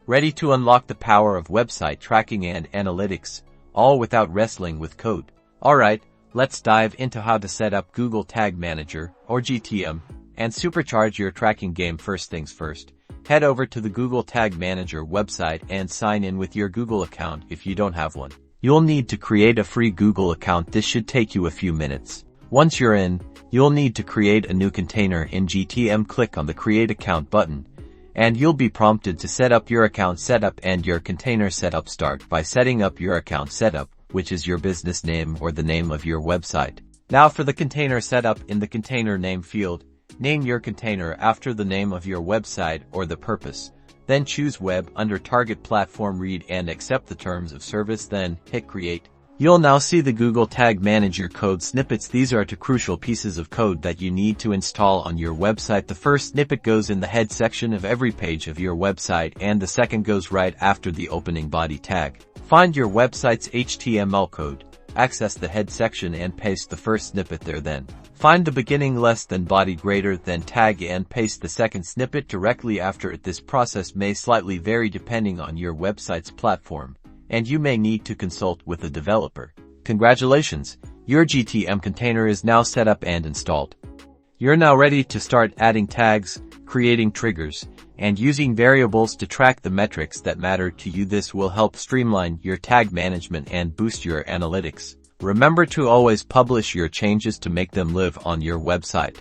Ready to unlock the power of website tracking and analytics, all without wrestling with code. Alright, let's dive into how to set up Google Tag Manager, or GTM, and supercharge your tracking game. First things first, head over to the Google Tag Manager website and sign in with your Google account if you don't have one. You'll need to create a free Google account. This should take you a few minutes. Once you're in, you'll need to create a new container in GTM. Click on the Create Account button, and you'll be prompted to set up your account setup and your container setup. Start by setting up your account setup, which is your business name or the name of your website. Now for the container setup, in the container name field, name your container after the name of your website or the purpose. Then choose Web under Target Platform. Read and accept the terms of service, then hit Create. You'll now see the Google Tag Manager code snippets. These are two crucial pieces of code that you need to install on your website. The first snippet goes in the head section of every page of your website, and the second goes right after the opening body tag. Find your website's HTML code, access the head section and paste the first snippet there. Then find the beginning less than body greater than tag and paste the second snippet directly after it. This process may slightly vary depending on your website's platform, and you may need to consult with a developer. Congratulations, your GTM container is now set up and installed. You're now ready to start adding tags, creating triggers, and using variables to track the metrics that matter to you. This will help streamline your tag management and boost your analytics. Remember to always publish your changes to make them live on your website.